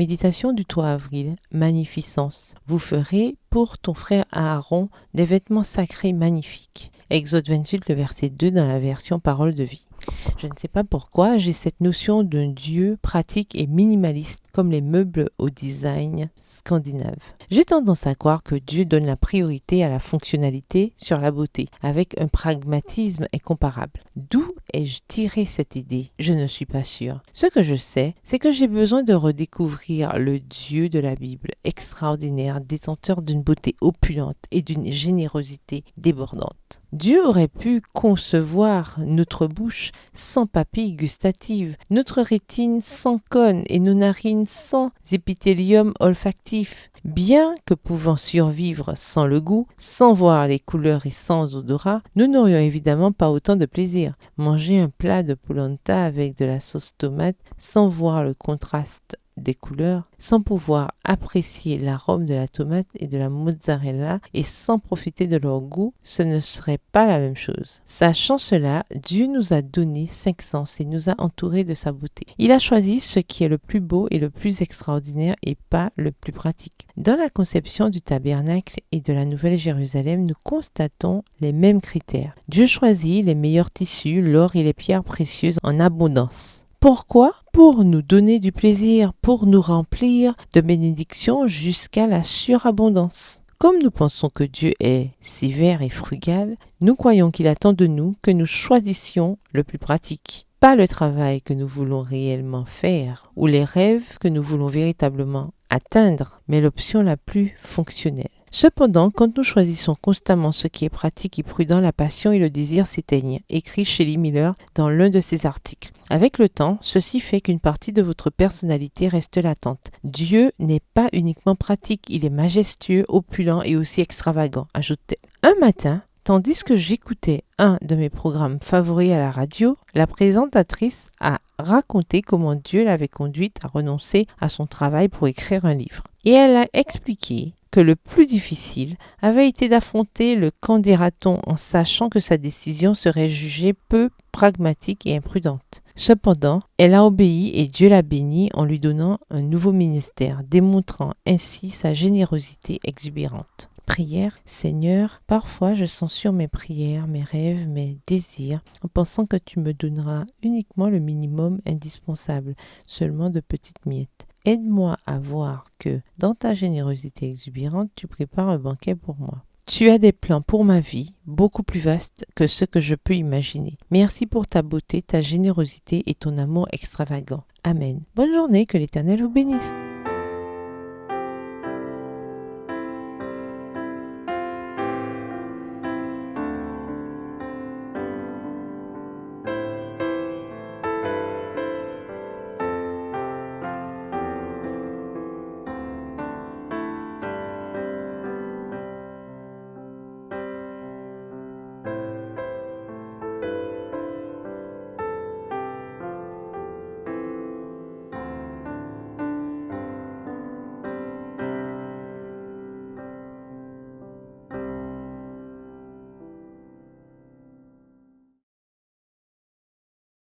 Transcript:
Méditation du 3 avril, magnificence. Vous ferez pour ton frère Aaron des vêtements sacrés magnifiques. Exode 28, le verset 2 dans la version Parole de vie. Je ne sais pas pourquoi, j'ai cette notion d'un Dieu pratique et minimaliste comme les meubles au design scandinave. J'ai tendance à croire que Dieu donne la priorité à la fonctionnalité sur la beauté, avec un pragmatisme incomparable. D'où ai-je tiré cette idée? Je ne suis pas sûre. Ce que je sais, c'est que j'ai besoin de redécouvrir le Dieu de la Bible, extraordinaire, détenteur d'une beauté opulente et d'une générosité débordante. Dieu aurait pu concevoir notre bouche sans papilles gustatives, notre rétine sans cône et nos narines sans épithélium olfactif. Bien que pouvant survivre sans le goût, sans voir les couleurs et sans odorat, nous n'aurions évidemment pas autant de plaisir. Manger un plat de polenta avec de la sauce tomate sans voir le contraste des couleurs, sans pouvoir apprécier l'arôme de la tomate et de la mozzarella et sans profiter de leur goût, ce ne serait pas la même chose. Sachant cela, Dieu nous a donné 5 sens et nous a entourés de sa beauté. Il a choisi ce qui est le plus beau et le plus extraordinaire et pas le plus pratique. Dans la conception du tabernacle et de la Nouvelle Jérusalem, nous constatons les mêmes critères. Dieu choisit les meilleurs tissus, l'or et les pierres précieuses en abondance. Pourquoi? Pour nous donner du plaisir, pour nous remplir de bénédictions jusqu'à la surabondance. Comme nous pensons que Dieu est sévère et frugal, nous croyons qu'il attend de nous que nous choisissions le plus pratique. Pas le travail que nous voulons réellement faire ou les rêves que nous voulons véritablement atteindre, mais l'option la plus fonctionnelle. Cependant, quand nous choisissons constamment ce qui est pratique et prudent, la passion et le désir s'éteignent, écrit Shelley Miller dans l'un de ses articles. Avec le temps, ceci fait qu'une partie de votre personnalité reste latente. Dieu n'est pas uniquement pratique, il est majestueux, opulent et aussi extravagant, ajoute-t-elle. Un matin, tandis que j'écoutais un de mes programmes favoris à la radio, la présentatrice a raconté comment Dieu l'avait conduite à renoncer à son travail pour écrire un livre. Et elle a expliqué que le plus difficile avait été d'affronter le qu'en dira-t-on en sachant que sa décision serait jugée peu pragmatique et imprudente. Cependant, elle a obéi et Dieu l'a bénie en lui donnant un nouveau ministère, démontrant ainsi sa générosité exubérante. Prière, Seigneur, parfois je censure mes prières, mes rêves, mes désirs, en pensant que tu me donneras uniquement le minimum indispensable, seulement de petites miettes. Aide-moi à voir que, dans ta générosité exubérante, tu prépares un banquet pour moi. Tu as des plans pour ma vie, beaucoup plus vastes que ce que je peux imaginer. Merci pour ta beauté, ta générosité et ton amour extravagant. Amen. Bonne journée, que l'Éternel vous bénisse.